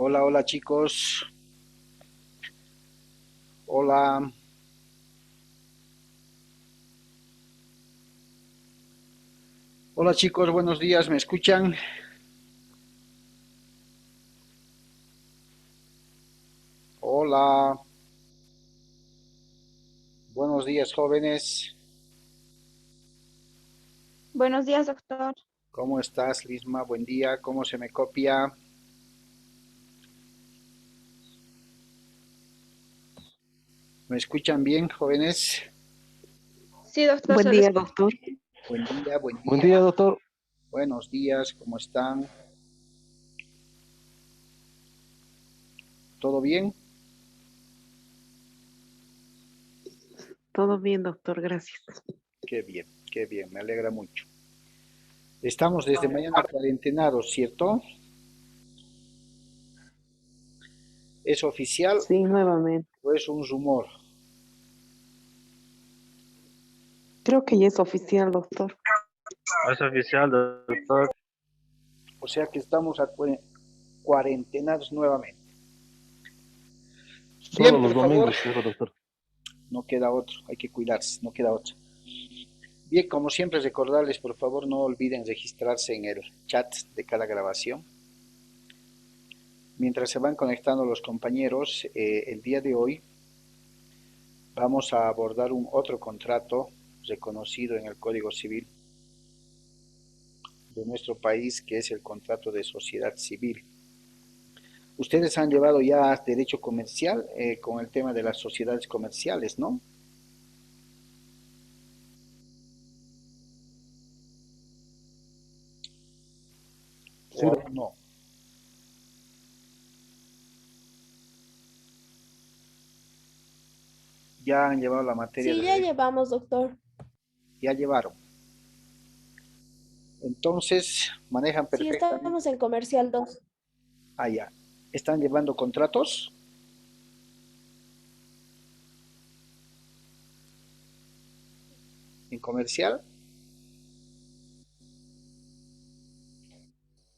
Hola, hola chicos. Hola, hola chicos, buenos días, ¿me escuchan? Hola, buenos días jóvenes. Buenos días, doctor. ¿Cómo estás, Lisma? Buen día, ¿cómo se me copia? ¿Me escuchan bien, jóvenes? Sí, doctor, Buen se le día, escucha. doctor. Buen día, buen Buen día. día, doctor. Buenos días, ¿cómo están? ¿Todo bien? Todo bien, doctor, gracias. Qué bien, me alegra mucho. Estamos desde mañana cuarentenados, ¿cierto? ¿Es oficial Sí, nuevamente. o es un rumor? Creo que ya es oficial, doctor. Es oficial, doctor. O sea que estamos cuarentenados nuevamente. Bien, Solo los por favor, domingos cierra, doctor. no queda otro, hay que cuidarse, no queda otro. Bien, como siempre, recordarles, por favor, no olviden registrarse en el chat de cada grabación. Mientras se van conectando los compañeros, el día de hoy vamos a abordar un otro contrato reconocido en el Código Civil de nuestro país, que es el contrato de sociedad civil. Ustedes han llevado ya derecho comercial con el tema de las sociedades comerciales, ¿no? ¿O Sí, aún no? Ya han llevado la materia Sí, de ya derecho, llevamos, doctor. ya llevaron. Entonces, manejan Sí, perfectamente. estamos en Comercial 2. Allá. ¿Están llevando contratos en comercial?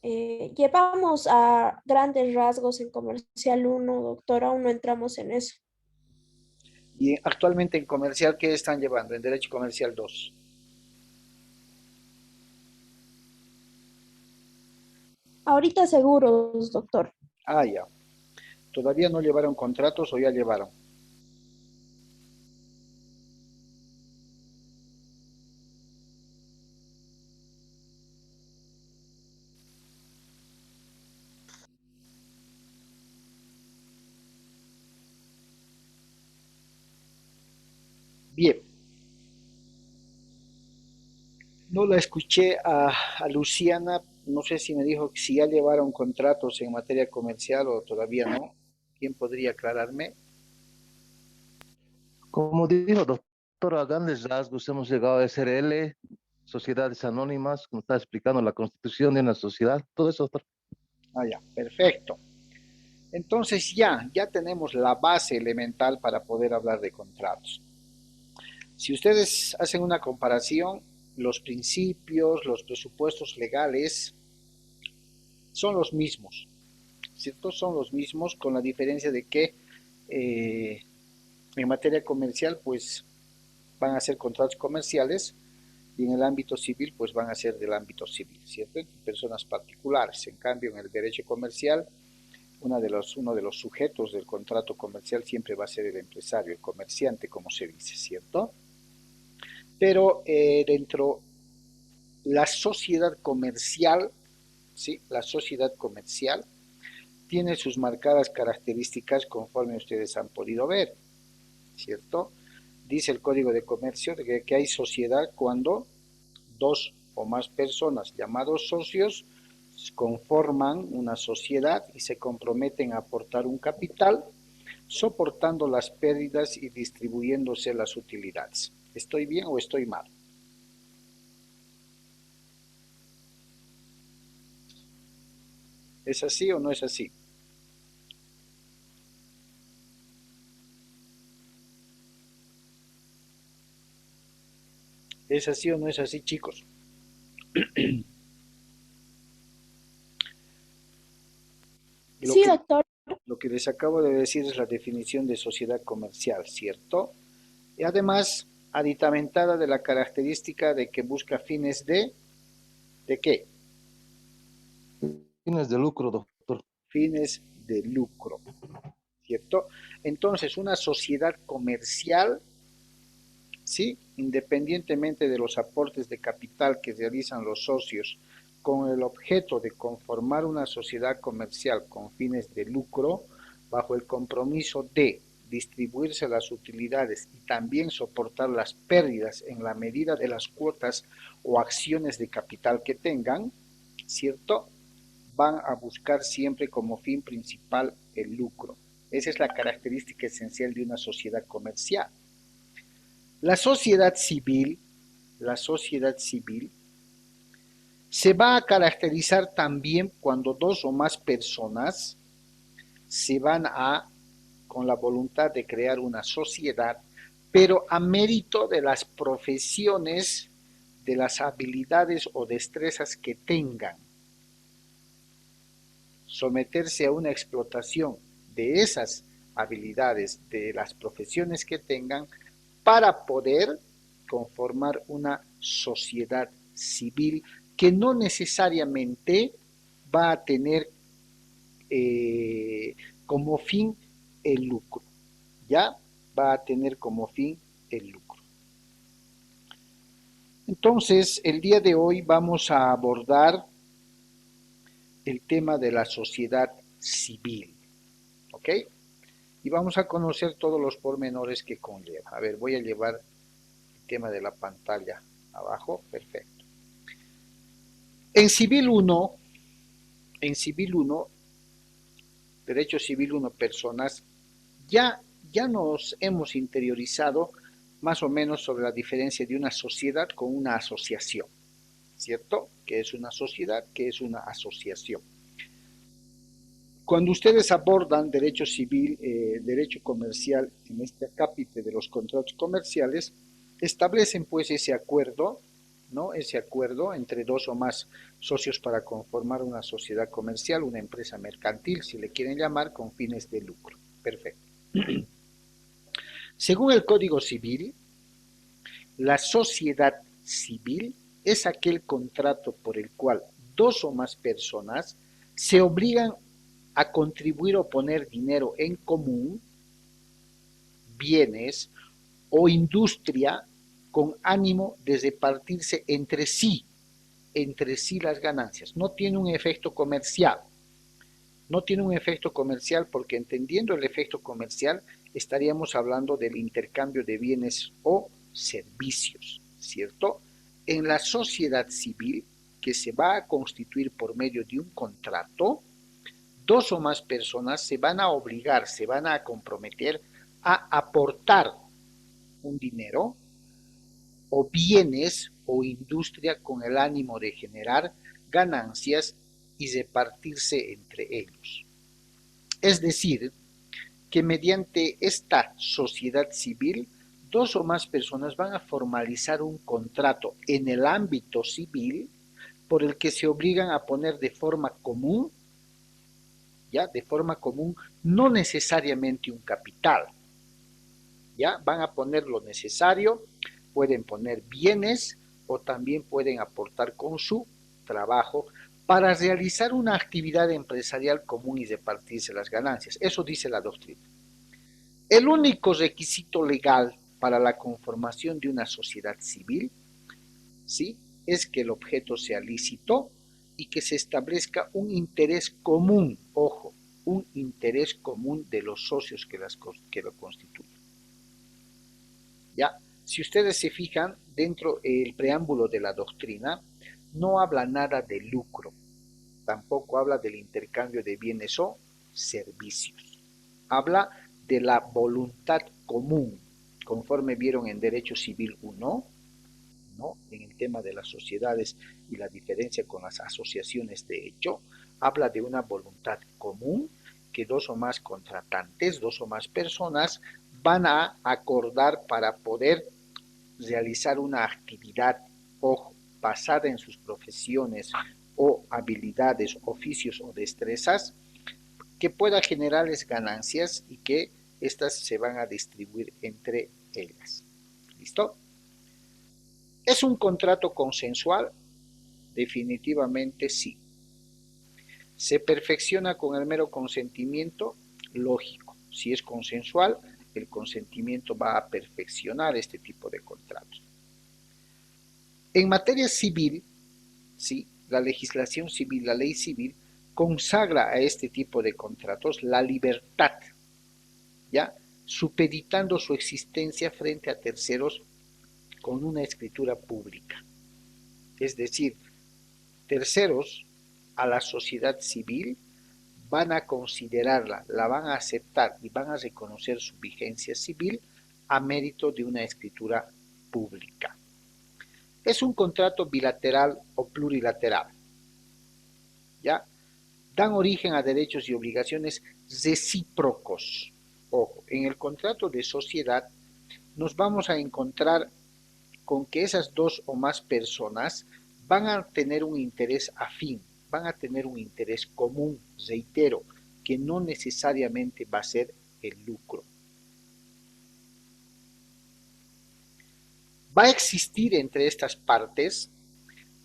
Llevamos a grandes rasgos en Comercial 1, doctor. Aún no entramos en eso. Y actualmente en comercial, ¿qué están llevando? En derecho comercial 2. Ahorita seguros, doctor. Ah, ya. ¿Todavía no llevaron contratos o ya llevaron? Bien. No la escuché a Luciana, no sé si me dijo que si ya llevaron contratos en materia comercial o todavía no. ¿Quién podría aclararme? como dijo, doctor, a grandes rasgos hemos llegado a SRL, sociedades anónimas, como está explicando la constitución de una sociedad, todo eso, doctor. Ah, ya, perfecto. Entonces ya tenemos la base elemental para poder hablar de contratos. Si ustedes hacen una comparación, los principios, los presupuestos legales son los mismos, ¿cierto? Son los mismos con la diferencia de que eh, en materia comercial pues van a ser contratos comerciales y en el ámbito civil pues van a ser del ámbito civil, ¿cierto? Personas particulares. En cambio, en el derecho comercial, uno de los sujetos del contrato comercial siempre va a ser el empresario, el comerciante, como se dice, ¿cierto? Pero dentro la sociedad comercial, ¿sí? La sociedad comercial tiene sus marcadas características conforme ustedes han podido ver, ¿cierto? Dice el Código de Comercio que hay sociedad cuando dos o más personas llamados socios conforman una sociedad y se comprometen a aportar un capital, soportando las pérdidas y distribuyéndose las utilidades. ¿Estoy bien o estoy mal? ¿Es así o no es así? ¿Es así o no es así, chicos? Lo Sí, que doctor. que les acabo de decir es la definición de sociedad comercial, ¿cierto? Y además, aditamentada de la característica de que busca fines ¿de qué? Fines de lucro, doctor. Fines de lucro, ¿cierto? Entonces, una sociedad comercial, ¿sí? Independientemente de los aportes de capital que realizan los socios con el objeto de conformar una sociedad comercial con fines de lucro, bajo el compromiso de distribuirse las utilidades y también soportar las pérdidas en la medida de las cuotas o acciones de capital que tengan, ¿cierto? Van a buscar siempre como fin principal el lucro. Esa es la característica esencial de una sociedad comercial. La sociedad civil se va a caracterizar también cuando dos o más personas se van con la voluntad de crear una sociedad, pero a mérito de las profesiones, de las habilidades o destrezas que tengan. Someterse a una explotación de esas habilidades, de las profesiones que tengan, para poder conformar una sociedad civil que no necesariamente va a tener como fin el lucro, ¿ya? Va a tener como fin el lucro. Entonces, el día de hoy vamos a abordar el tema de la sociedad civil, ¿ok? Y vamos a conocer todos los pormenores que conlleva. A ver, voy a llevar el tema de la pantalla abajo, perfecto. En Civil 1, Derecho Civil 1, personas, ya nos hemos interiorizado más o menos sobre la diferencia de una sociedad con una asociación, ¿cierto? ¿Qué es una sociedad? ¿Qué es una asociación? Cuando ustedes abordan derecho civil, derecho comercial en este capítulo de los contratos comerciales, establecen pues ese acuerdo, ¿no? Ese acuerdo entre dos o más socios para conformar una sociedad comercial, una empresa mercantil, si le quieren llamar, con fines de lucro. Perfecto. Según el Código Civil, la sociedad civil es aquel contrato por el cual dos o más personas se obligan a contribuir o poner dinero en común, bienes o industria con ánimo de repartirse entre sí las ganancias. No tiene un efecto comercial. No tiene un efecto comercial porque entendiendo el efecto comercial estaríamos hablando del intercambio de bienes o servicios, ¿cierto? En la sociedad civil, que se va a constituir por medio de un contrato, dos o más personas se van a obligar, se van a comprometer a aportar un dinero o bienes o industria con el ánimo de generar ganancias y repartirse entre ellos. Es decir, que mediante esta sociedad civil, dos o más personas van a formalizar un contrato en el ámbito civil por el que se obligan a poner de forma común, ¿ya? De forma común, no necesariamente un capital, ¿ya? Van a poner lo necesario, pueden poner bienes o también pueden aportar con su trabajo para realizar una actividad empresarial común y repartirse las ganancias. Eso dice la doctrina. El único requisito legal para la conformación de una sociedad civil, ¿sí?, es que el objeto sea lícito y que se establezca un interés común, ojo, un interés común de los socios que lo constituyen. ¿Ya? Si ustedes se fijan, dentro del preámbulo de la doctrina, no habla nada de lucro, tampoco habla del intercambio de bienes o servicios. Habla de la voluntad común, conforme vieron en Derecho Civil 1, ¿no? En el tema de las sociedades y la diferencia con las asociaciones de hecho, habla de una voluntad común que dos o más contratantes, dos o más personas van a acordar para poder realizar una actividad, ojo, basada en sus profesiones o habilidades, oficios o destrezas, que pueda generarles ganancias y que éstas se van a distribuir entre ellas. ¿Listo? ¿Es un contrato consensual? Definitivamente sí. ¿Se perfecciona con el mero consentimiento? Lógico. Si es consensual, el consentimiento va a perfeccionar este tipo de contratos. En materia civil, ¿sí? La legislación civil, la ley civil, consagra a este tipo de contratos la libertad, ¿ya? Supeditando su existencia frente a terceros con una escritura pública. Es decir, terceros a la sociedad civil van a considerarla, la van a aceptar y van a reconocer su vigencia civil a mérito de una escritura pública. Es un contrato bilateral o plurilateral, ¿ya? Dan origen a derechos y obligaciones recíprocos. Ojo, en el contrato de sociedad nos vamos a encontrar con que esas dos o más personas van a tener un interés afín, van a tener un interés común, reitero, que no necesariamente va a ser el lucro. Va a existir entre estas partes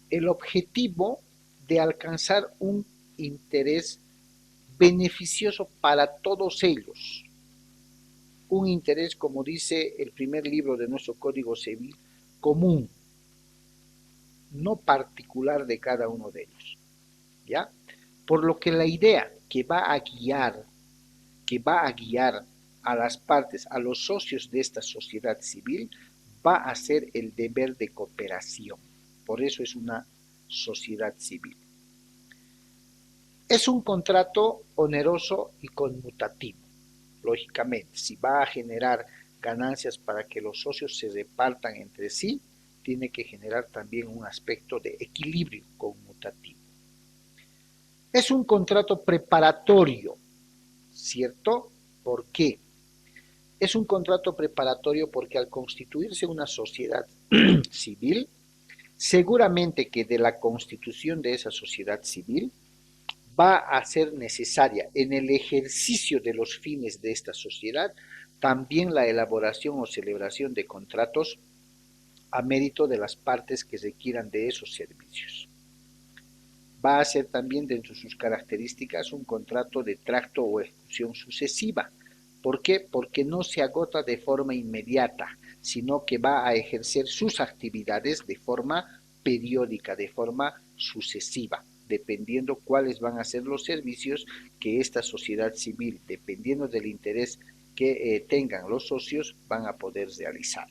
el objetivo de alcanzar un interés beneficioso para todos ellos. Un interés, como dice el primer libro de nuestro Código Civil, común, no particular de cada uno de ellos. ¿Ya? Por lo que la idea que va a guiar a las partes, a los socios de esta sociedad civil, va a ser el deber de cooperación. Por eso es una sociedad civil. Es un contrato oneroso y conmutativo. Lógicamente, si va a generar ganancias para que los socios se repartan entre sí, tiene que generar también un aspecto de equilibrio conmutativo. Es un contrato preparatorio, ¿cierto? ¿Por qué? Es un contrato preparatorio porque al constituirse una sociedad civil, seguramente que de la constitución de esa sociedad civil va a ser necesaria en el ejercicio de los fines de esta sociedad también la elaboración o celebración de contratos a mérito de las partes que requieran de esos servicios. Va a ser también dentro de sus características un contrato de tracto o ejecución sucesiva. ¿Por qué? Porque no se agota de forma inmediata, sino que va a ejercer sus actividades de forma periódica, de forma sucesiva, dependiendo cuáles van a ser los servicios que esta sociedad civil, dependiendo del interés que tengan los socios, van a poder realizar.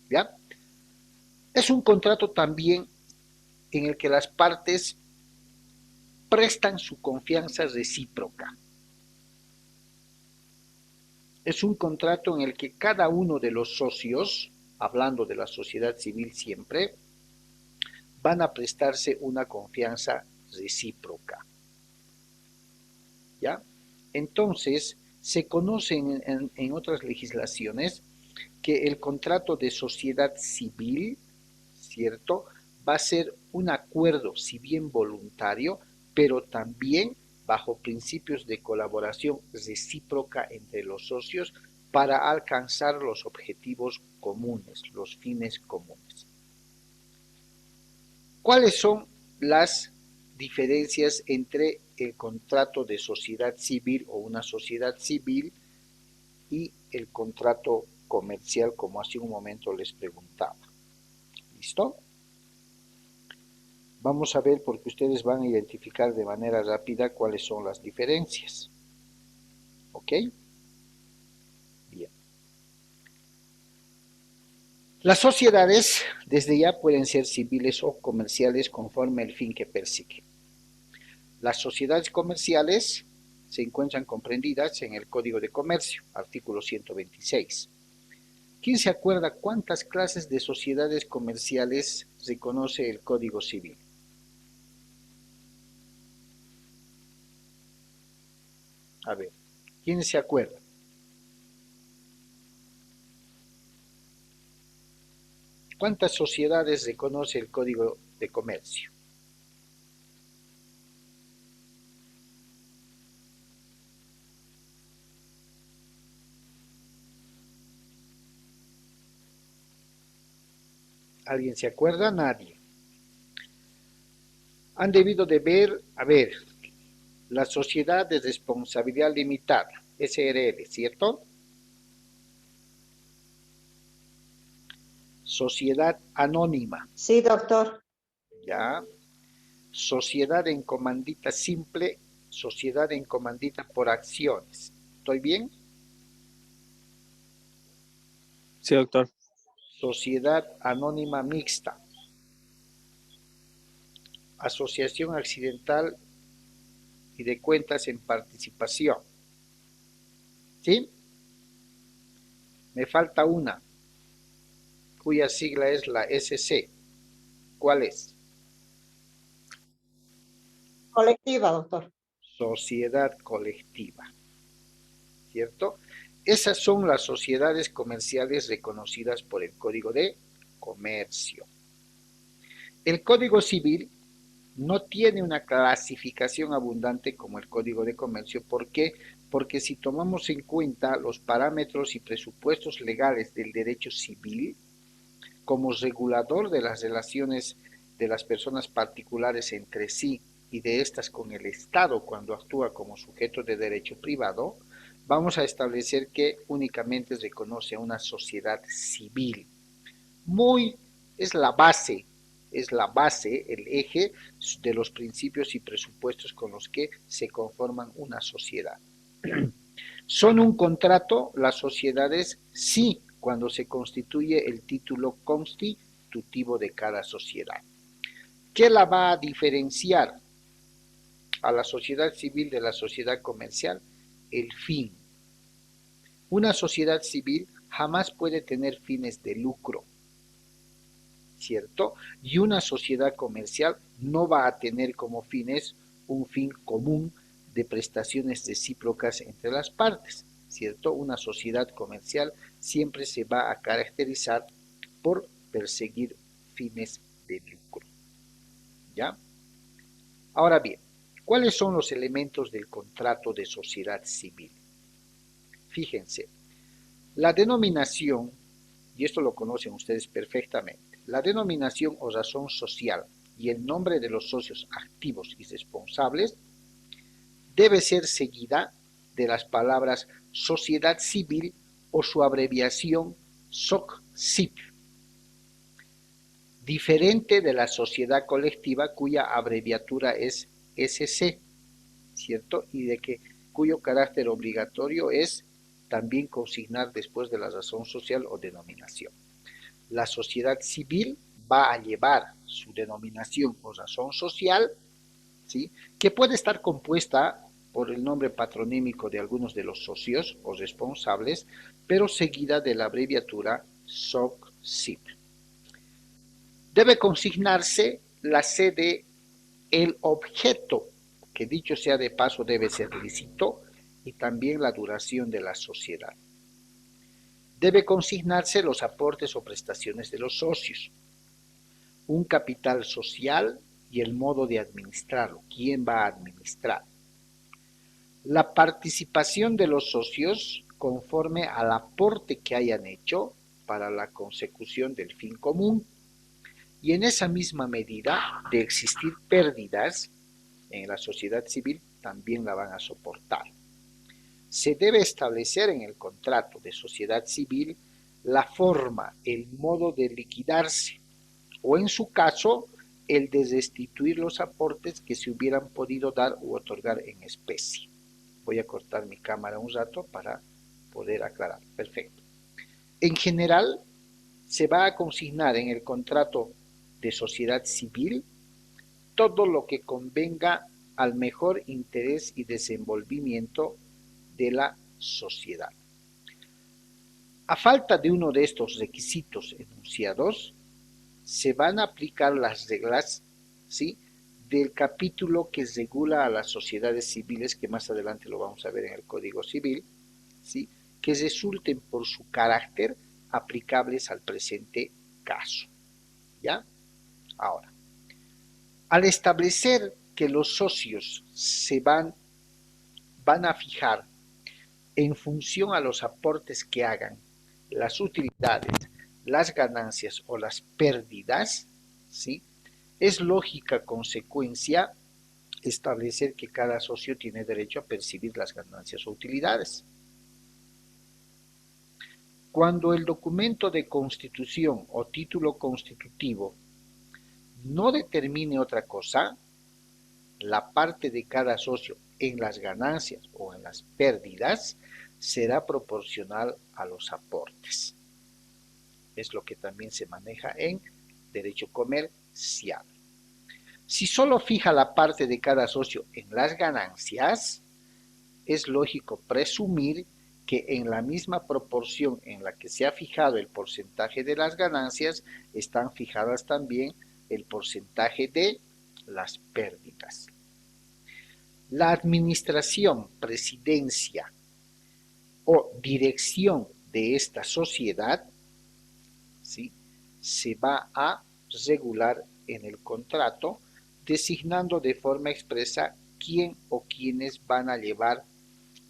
¿Ya? Es un contrato también en el que las partes prestan su confianza recíproca. Es un contrato en el que cada uno de los socios, hablando de la sociedad civil siempre, van a prestarse una confianza recíproca. ¿Ya? Entonces, se conoce en otras legislaciones que el contrato de sociedad civil, ¿cierto?, va a ser un acuerdo, si bien voluntario, pero también bajo principios de colaboración recíproca entre los socios para alcanzar los objetivos comunes, los fines comunes. ¿Cuáles son las diferencias entre el contrato de sociedad civil o una sociedad civil y el contrato comercial, como hace un momento les preguntaba? ¿Listo? Vamos a ver porque ustedes van a identificar de manera rápida cuáles son las diferencias. ¿Ok? Bien. Las sociedades desde ya pueden ser civiles o comerciales conforme al fin que persiguen. Las sociedades comerciales se encuentran comprendidas en el Código de Comercio, artículo 126. ¿Quién se acuerda cuántas clases de sociedades comerciales reconoce el Código Civil? A ver, ¿quién se acuerda? ¿Cuántas sociedades reconoce el Código de Comercio? ¿Alguien se acuerda? Nadie. Han debido de ver, a ver, la Sociedad de Responsabilidad Limitada, SRL, ¿cierto? Sociedad Anónima, Sí, doctor. ¿ya? Sociedad en comandita simple, sociedad en comandita por acciones. ¿Estoy bien? Sí, doctor. Sociedad Anónima Mixta, asociación accidental y de cuentas en participación. ¿Sí? Me falta una, cuya sigla es la SC. ¿Cuál es? Colectiva, doctor. Sociedad colectiva, ¿cierto? Esas son las sociedades comerciales reconocidas por el Código de Comercio. El Código Civil no tiene una clasificación abundante como el Código de Comercio. ¿Por qué? Porque si tomamos en cuenta los parámetros y presupuestos legales del derecho civil, como regulador de las relaciones de las personas particulares entre sí y de estas con el Estado cuando actúa como sujeto de derecho privado, vamos a establecer que únicamente reconoce a una sociedad civil. Es la base, el eje de los principios y presupuestos con los que se conforman una sociedad. ¿Son un contrato las sociedades? Sí, cuando se constituye el título constitutivo de cada sociedad. ¿Qué la va a diferenciar a la sociedad civil de la sociedad comercial? El fin. Una sociedad civil jamás puede tener fines de lucro, ¿cierto? Y una sociedad comercial no va a tener como fines un fin común de prestaciones recíprocas entre las partes, ¿cierto? Una sociedad comercial siempre se va a caracterizar por perseguir fines de lucro, ¿ya? Ahora bien, ¿cuáles son los elementos del contrato de sociedad civil? Fíjense, la denominación, y esto lo conocen ustedes perfectamente, la denominación o razón social y el nombre de los socios activos y responsables debe ser seguida de las palabras sociedad civil o su abreviación SOCCIP, diferente de la sociedad colectiva cuya abreviatura es SC, ¿cierto? Y cuyo carácter obligatorio es también consignar después de la razón social o denominación. La sociedad civil va a llevar su denominación o razón social, ¿sí?, que puede estar compuesta por el nombre patronímico de algunos de los socios o responsables, pero seguida de la abreviatura SOCCIP. Debe consignarse la sede, el objeto, que dicho sea de paso debe ser lícito, y también la duración de la sociedad. Debe consignarse los aportes o prestaciones de los socios, un capital social y el modo de administrarlo, quién va a administrar. La participación de los socios conforme al aporte que hayan hecho para la consecución del fin común, y en esa misma medida de existir pérdidas en la sociedad civil también la van a soportar. Se debe establecer en el contrato de sociedad civil la forma, el modo de liquidarse, o en su caso, el de restituir los aportes que se hubieran podido dar u otorgar en especie. Voy a cortar mi cámara un rato para poder aclarar. Perfecto. En general, se va a consignar en el contrato de sociedad civil todo lo que convenga al mejor interés y desenvolvimiento de la sociedad. A falta de uno de estos requisitos enunciados, se van a aplicar las reglas, ¿sí?, del capítulo que regula a las sociedades civiles, que más adelante lo vamos a ver en el Código Civil, ¿sí?, que resulten por su carácter aplicables al presente caso, ¿ya? Ahora, al establecer que los socios se van a fijar en función a los aportes que hagan, las utilidades, las ganancias o las pérdidas, ¿sí? Es lógica consecuencia establecer que cada socio tiene derecho a percibir las ganancias o utilidades. Cuando el documento de constitución o título constitutivo no determine otra cosa, la parte de cada socio en las ganancias o en las pérdidas será proporcional a los aportes. Es lo que también se maneja en derecho comercial. Si solo fija la parte de cada socio en las ganancias, es lógico presumir que en la misma proporción en la que se ha fijado el porcentaje de las ganancias, están fijadas también el porcentaje de las pérdidas. La administración, presidencia o dirección de esta sociedad, ¿sí?, se va a regular en el contrato, designando de forma expresa quién o quiénes van a llevar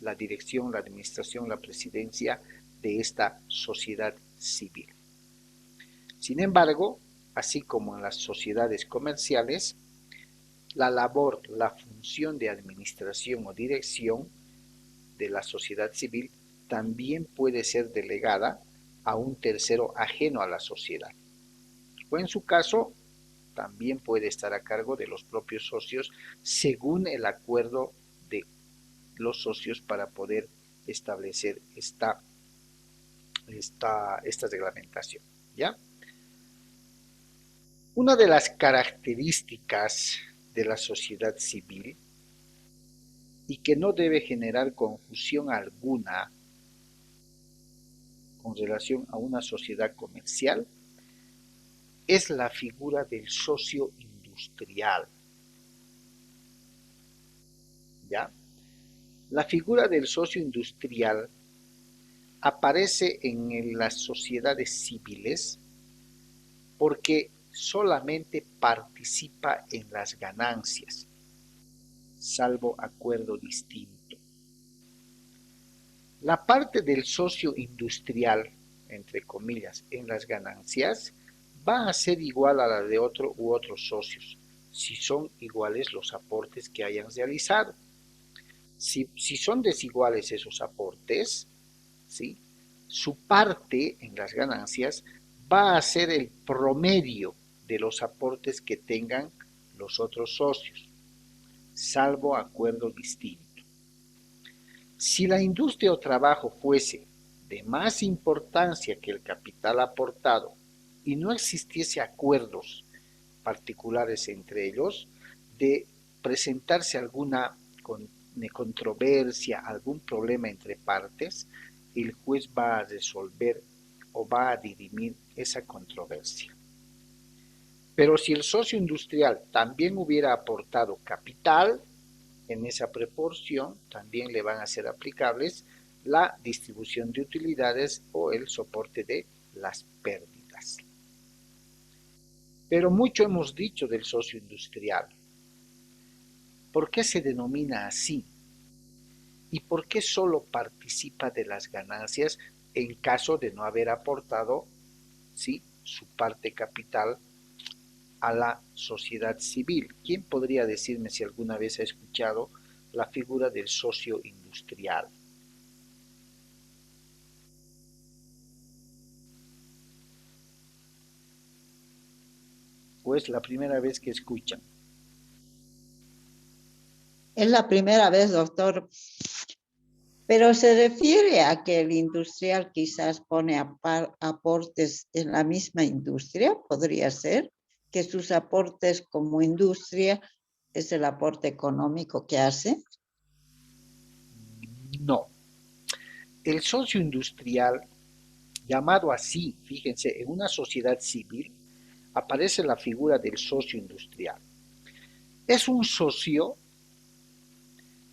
la dirección, la administración, la presidencia de esta sociedad civil. Sin embargo, así como en las sociedades comerciales, la labor, la función de administración o dirección de la sociedad civil también puede ser delegada a un tercero ajeno a la sociedad. O en su caso, también puede estar a cargo de los propios socios según el acuerdo de los socios para poder establecer esta reglamentación, ¿ya? Una de las características de la sociedad civil y que no debe generar confusión alguna con relación a una sociedad comercial es la figura del socio industrial, ¿ya? La figura del socio industrial aparece en las sociedades civiles porque solamente participa en las ganancias, salvo acuerdo distinto. La parte del socio industrial, entre comillas, en las ganancias, va a ser igual a la de otro u otros socios, si son iguales los aportes que hayan realizado. Si son desiguales esos aportes, ¿sí?, su parte en las ganancias va a ser el promedio de los aportes que tengan los otros socios, salvo acuerdo distinto. Si la industria o trabajo fuese de más importancia que el capital aportado y no existiese acuerdos particulares entre ellos, de presentarse alguna controversia, algún problema entre partes, el juez va a resolver o va a dirimir esa controversia. Pero si el socio industrial también hubiera aportado capital, en esa proporción también le van a ser aplicables la distribución de utilidades o el soporte de las pérdidas. Pero mucho hemos dicho del socio industrial. ¿Por qué se denomina así? ¿Y por qué solo participa de las ganancias en caso de no haber aportado, ¿sí?, su parte capital a la sociedad civil? ¿Quién podría decirme si alguna vez ha escuchado la figura del socio industrial? ¿O es la primera vez que escuchan? Es la primera vez, doctor. Pero se refiere a que el industrial quizás pone aportes en la misma industria, podría ser, que sus aportes como industria es el aporte económico que hace. No. El socio industrial, llamado así, fíjense, en una sociedad civil aparece la figura del socio industrial. Es un socio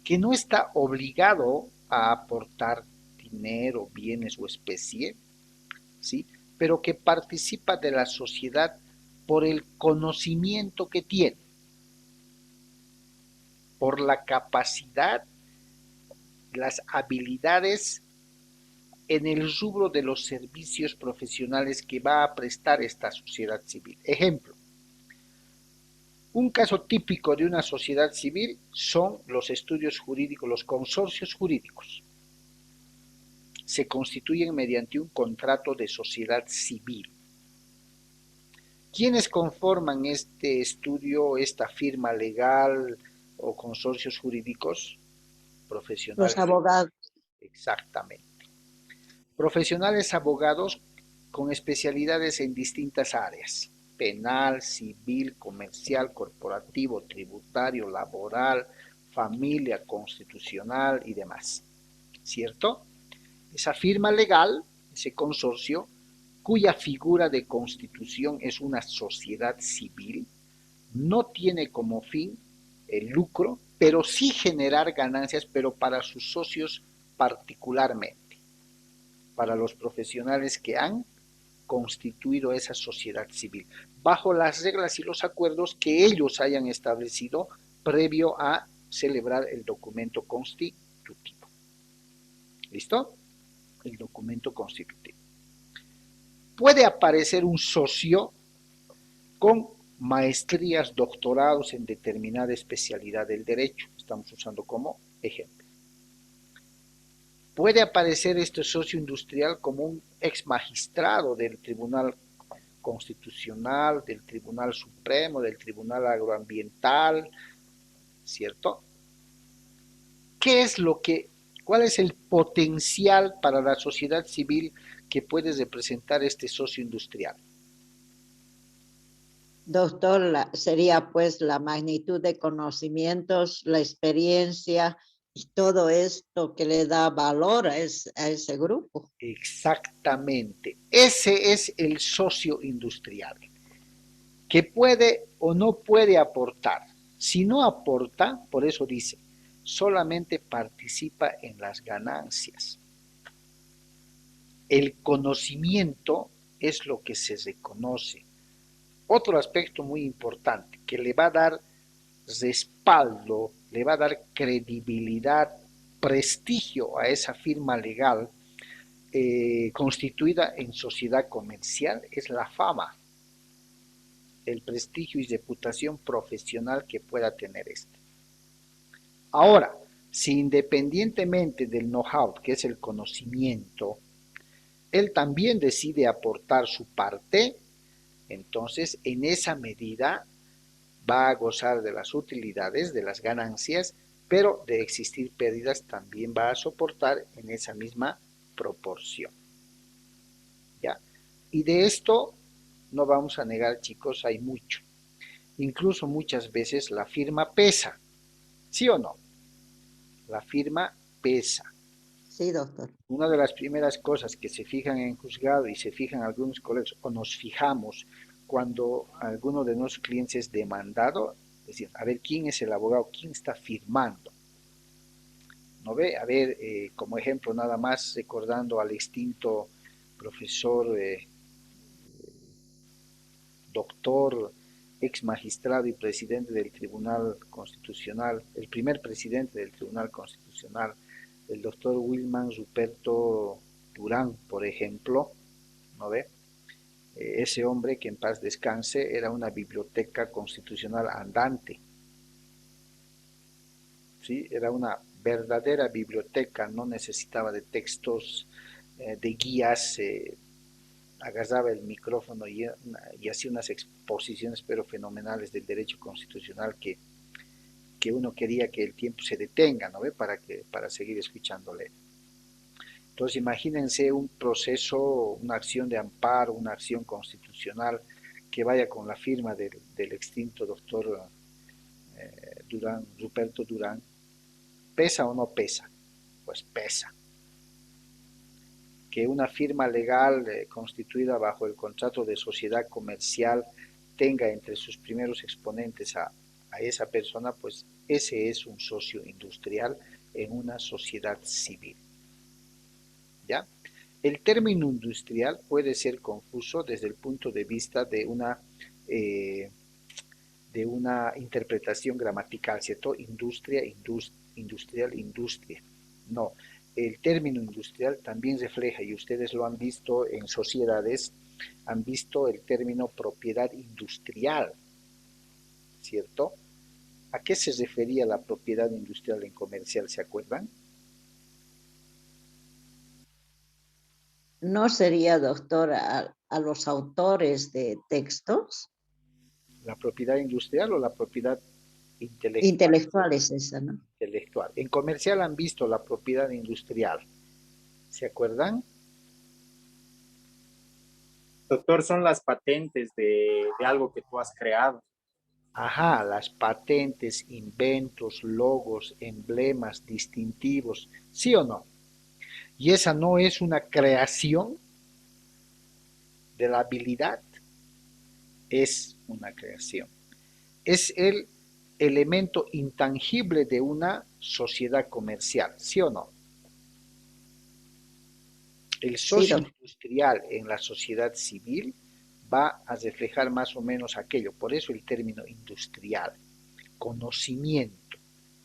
que no está obligado a aportar dinero, bienes o especie, ¿sí?, pero que participa de la sociedad por el conocimiento que tiene, por la capacidad, las habilidades en el rubro de los servicios profesionales que va a prestar esta sociedad civil. Ejemplo, un caso típico de una sociedad civil son los estudios jurídicos, los consorcios jurídicos. Se constituyen mediante un contrato de sociedad civil. ¿Quiénes conforman este estudio, esta firma legal o consorcios jurídicos? Profesionales. Los abogados. Exactamente. Profesionales abogados con especialidades en distintas áreas: penal, civil, comercial, corporativo, tributario, laboral, familia, constitucional y demás. ¿Cierto? Esa firma legal, ese consorcio, cuya figura de constitución es una sociedad civil, no tiene como fin el lucro, pero sí generar ganancias, pero para sus socios particularmente, para los profesionales que han constituido esa sociedad civil, bajo las reglas y los acuerdos que ellos hayan establecido previo a celebrar el documento constitutivo. ¿Listo? El documento constitutivo. Puede aparecer un socio con maestrías, doctorados en determinada especialidad del derecho. Estamos usando como ejemplo. Puede aparecer este socio industrial como un ex magistrado del Tribunal Constitucional, del Tribunal Supremo, del Tribunal Agroambiental, ¿cierto? ¿Cuál es el potencial para la sociedad civil que puede representar este socio industrial? Doctor, sería pues la magnitud de conocimientos, la experiencia y todo esto que le da valor a ese grupo. Exactamente. Ese es el socio industrial, que puede o no puede aportar. Si no aporta, por eso dice, solamente participa en las ganancias. El conocimiento es lo que se reconoce. Otro aspecto muy importante que le va a dar respaldo, le va a dar credibilidad, prestigio a esa firma legal constituida en sociedad comercial es la fama, el prestigio y reputación profesional que pueda tener este. Ahora, si independientemente del know-how, que es el conocimiento, él también decide aportar su parte, entonces en esa medida va a gozar de las utilidades, de las ganancias, pero de existir pérdidas también va a soportar en esa misma proporción. ¿Ya? Y de esto no vamos a negar, chicos, hay mucho. Incluso muchas veces la firma pesa, ¿sí o no? La firma pesa. Sí, doctor. Una de las primeras cosas que se fijan en juzgado y se fijan algunos colegas, o nos fijamos cuando alguno de nuestros clientes es demandado, es decir, a ver quién es el abogado, quién está firmando. ¿No ve? A ver, como ejemplo nada más, recordando al extinto profesor, doctor, ex magistrado y presidente del Tribunal Constitucional, el primer presidente del Tribunal Constitucional, el doctor Wilman Ruperto Durán, por ejemplo, ¿no ve? Ese hombre, que en paz descanse, era una biblioteca constitucional andante, ¿sí? Era una verdadera biblioteca, no necesitaba de textos, de guías, agarraba el micrófono y hacía unas exposiciones pero fenomenales del derecho constitucional que uno quería que el tiempo se detenga, ¿no ve? Para seguir escuchándole. Entonces imagínense un proceso, una acción de amparo, una acción constitucional que vaya con la firma del extinto doctor Durán, Ruperto Durán. ¿Pesa o no pesa? Pues pesa. Que una firma legal constituida bajo el contrato de sociedad comercial tenga entre sus primeros exponentes a esa persona, pues ese es un socio industrial en una sociedad civil. ¿Ya? El término industrial puede ser confuso desde el punto de vista de una interpretación gramatical, ¿cierto? Industria, industrial, industria. No, el término industrial también refleja, y ustedes lo han visto en sociedades, han visto el término propiedad industrial, ¿cierto? ¿A qué se refería la propiedad industrial en comercial, se acuerdan? ¿No sería, doctor, a los autores de textos? ¿La propiedad industrial o la propiedad intelectual? Intelectuales esa, ¿no? Intelectual. En comercial han visto la propiedad industrial, ¿se acuerdan? Doctor, son las patentes de algo que tú has creado. Ajá, las patentes, inventos, logos, emblemas, distintivos, ¿sí o no? Y esa no es una creación de la habilidad, es una creación. Es el elemento intangible de una sociedad comercial, ¿sí o no? El socio industrial en la sociedad civil va a reflejar más o menos aquello, por eso el término industrial, conocimiento,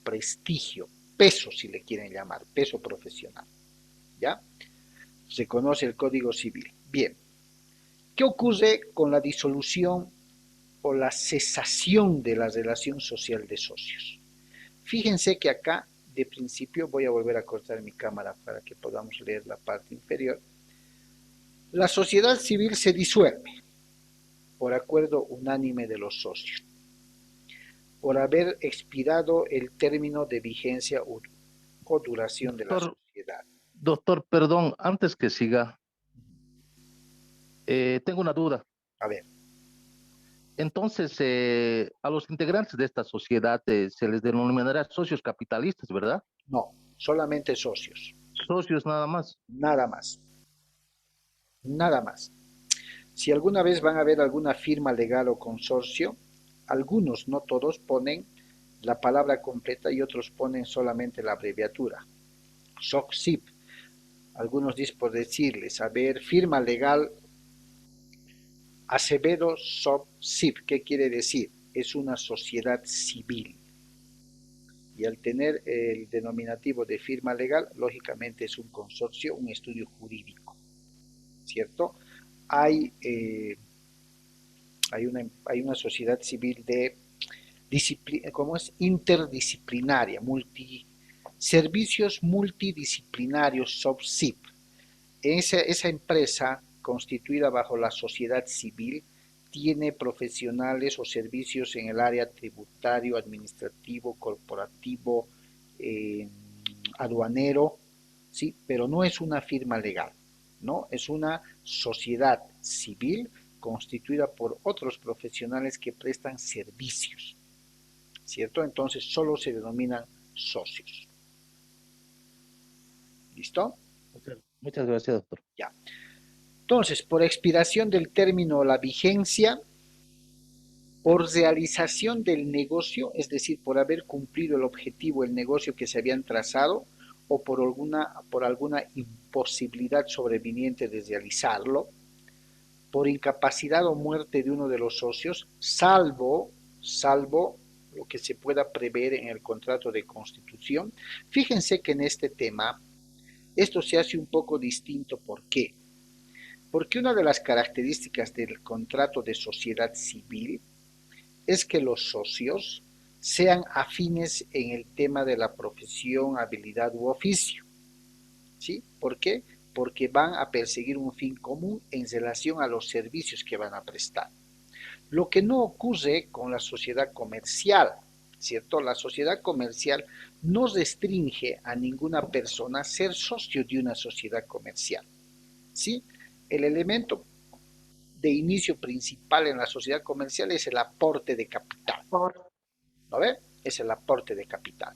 prestigio, peso si le quieren llamar, peso profesional, ¿ya? Se conoce el Código Civil. Bien, ¿qué ocurre con la disolución o la cesación de la relación social de socios? Fíjense que acá, de principio, voy a volver a cortar mi cámara para que podamos leer la parte inferior. La sociedad civil se disuelve por acuerdo unánime de los socios, por haber expirado el término de vigencia o duración de la sociedad. Doctor, perdón, antes que siga, tengo una duda. A ver. Entonces, a los integrantes de esta sociedad se les denominará socios capitalistas, ¿verdad? No, solamente socios. Socios nada más. Nada más. Nada más. Si alguna vez van a ver alguna firma legal o consorcio, algunos, no todos, ponen la palabra completa y otros ponen solamente la abreviatura. SOCSIP. Algunos dicen por decirles, a ver, firma legal Acevedo SOCSIP. ¿Qué quiere decir? Es una sociedad civil. Y al tener el denominativo de firma legal, lógicamente es un consorcio, un estudio jurídico, ¿cierto? Hay una sociedad civil de ¿cómo es? Interdisciplinaria, servicios multidisciplinarios, SOCSIP. Esa empresa constituida bajo la sociedad civil tiene profesionales o servicios en el área tributario, administrativo, corporativo, aduanero, ¿sí? Pero no es una firma legal, ¿no? Es una sociedad civil constituida por otros profesionales que prestan servicios, ¿cierto? Entonces solo se denominan socios. ¿Listo? Muchas gracias, doctor. Ya. Entonces, por expiración del término la vigencia, por realización del negocio, es decir, por haber cumplido el objetivo, el negocio que se habían trazado, o por alguna imposibilidad sobreviniente de realizarlo, por incapacidad o muerte de uno de los socios, salvo lo que se pueda prever en el contrato de constitución. Fíjense que en este tema, esto se hace un poco distinto. ¿Por qué? Porque una de las características del contrato de sociedad civil es que los socios sean afines en el tema de la profesión, habilidad u oficio. ¿Sí? ¿Por qué? Porque van a perseguir un fin común en relación a los servicios que van a prestar. Lo que no ocurre con la sociedad comercial, ¿cierto? La sociedad comercial no restringe a ninguna persona ser socio de una sociedad comercial, ¿sí? El elemento de inicio principal en la sociedad comercial es el aporte de capital. ¿No ve? Es el aporte de capital.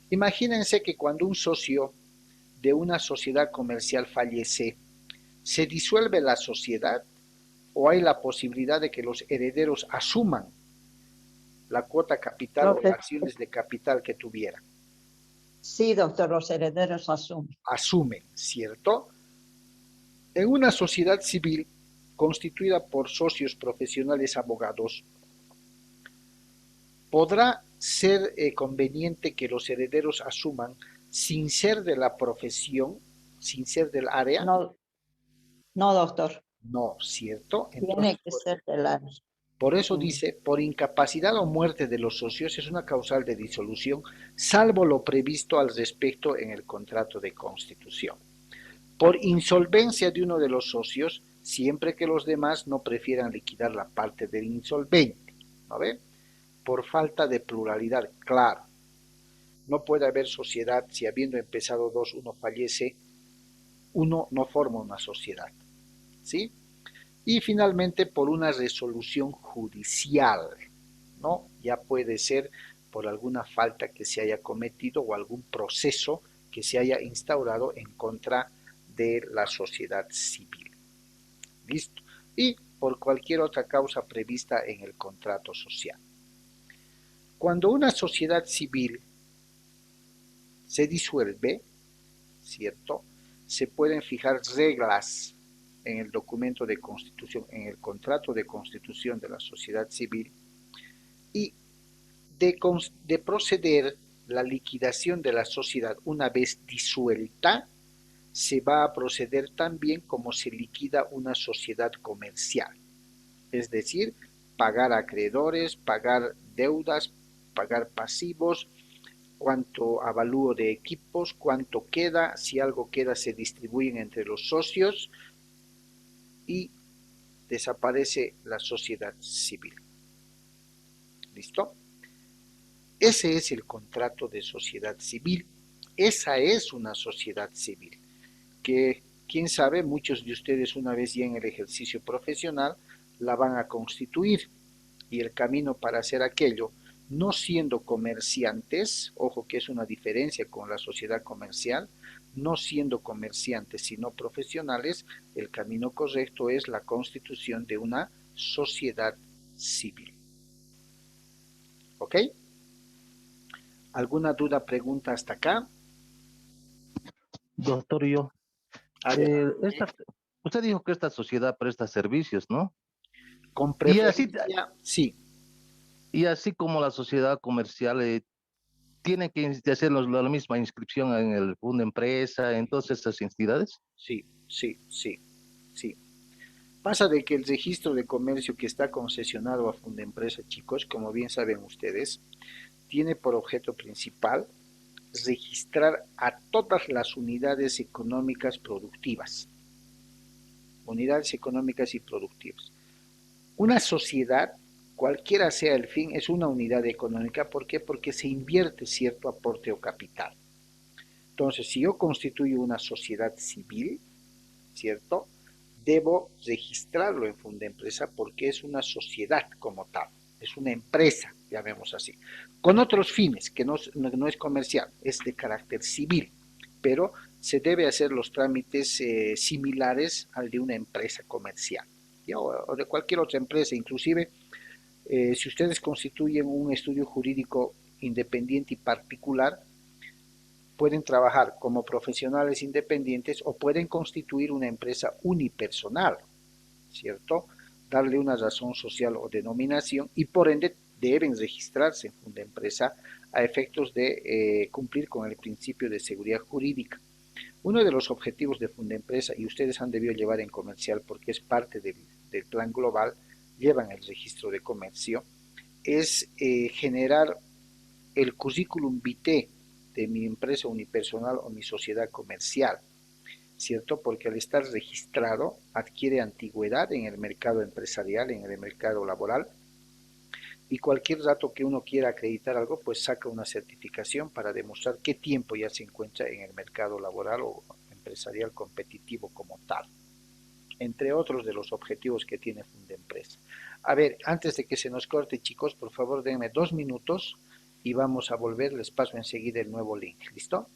Imagínense que cuando un socio de una sociedad comercial fallece, ¿se disuelve la sociedad o hay la posibilidad de que los herederos asuman la cuota capital o las acciones de capital que tuviera? Sí, doctor, los herederos asumen. Asumen, ¿cierto? En una sociedad civil constituida por socios profesionales abogados, podrá ser conveniente que los herederos asuman sin ser de la profesión, sin ser del área, No, no, doctor. no, ¿cierto? Tiene Entonces, que ser del área. por eso Mm. dice, por incapacidad o muerte de los socios es una causal de disolución, salvo lo previsto al respecto en el contrato de constitución. Por insolvencia de uno de los socios, siempre que los demás no prefieran liquidar la parte del insolvente, ¿no ve? Por falta de pluralidad, claro. No puede haber sociedad si habiendo empezado dos uno fallece, uno no forma una sociedad, ¿sí? Y finalmente por una resolución judicial, ¿no? Ya puede ser por alguna falta que se haya cometido o algún proceso que se haya instaurado en contra de la sociedad civil. ¿Listo? Y por cualquier otra causa prevista en el contrato social. Cuando una sociedad civil se disuelve, ¿cierto? Se pueden fijar reglas en el documento de constitución, en el contrato de constitución de la sociedad civil y de proceder la liquidación de la sociedad una vez disuelta, se va a proceder también como se liquida una sociedad comercial, es decir, pagar acreedores, pagar deudas, pagar pasivos, cuánto avalúo de equipos, cuánto queda, si algo queda se distribuyen entre los socios y desaparece la sociedad civil. ¿Listo? Ese es el contrato de sociedad civil. Esa es una sociedad civil que, quién sabe, muchos de ustedes una vez ya en el ejercicio profesional la van a constituir y el camino para hacer aquello, no siendo comerciantes, ojo que es una diferencia con la sociedad comercial, no siendo comerciantes sino profesionales, el camino correcto es la constitución de una sociedad civil. ¿Ok? ¿Alguna duda, pregunta hasta acá? Doctor, yo, usted dijo que esta sociedad presta servicios, ¿no? Con Y así, preferencia, sí, y así como la sociedad comercial tiene que hacer la misma inscripción en el fondo empresa, en todas estas entidades. sí, sí, sí, sí. Pasa de que el registro de comercio que está concesionado a Fundempresa, chicos, como bien saben ustedes, tiene por objeto principal registrar a todas las unidades económicas productivas. Unidades económicas y productivas. Una sociedad, cualquiera sea el fin, es una unidad económica. ¿Por qué? Porque se invierte cierto aporte o capital. Entonces, si yo constituyo una sociedad civil, ¿cierto? Debo registrarlo en Fundempresa porque es una sociedad como tal, es una empresa, llamemos así, con otros fines, que no es comercial, es de carácter civil, pero se debe hacer los trámites similares al de una empresa comercial, ¿ya? O de cualquier otra empresa, inclusive si ustedes constituyen un estudio jurídico independiente y particular, pueden trabajar como profesionales independientes o pueden constituir una empresa unipersonal, ¿cierto? Darle una razón social o denominación y por ende deben registrarse en Fundempresa a efectos de cumplir con el principio de seguridad jurídica. Uno de los objetivos de Fundempresa, y ustedes han debido llevar en comercial porque es parte del plan global, llevan el registro de comercio, es generar el currículum vitae de mi empresa unipersonal o mi sociedad comercial, ¿cierto? Porque al estar registrado adquiere antigüedad en el mercado empresarial, en el mercado laboral, y cualquier dato que uno quiera acreditar algo, pues saca una certificación para demostrar qué tiempo ya se encuentra en el mercado laboral o empresarial competitivo como tal, entre otros de los objetivos que tiene Fundempresa. A ver, antes de que se nos corte, chicos, por favor denme 2 minutos y vamos a volver, les paso enseguida el nuevo link, ¿listo?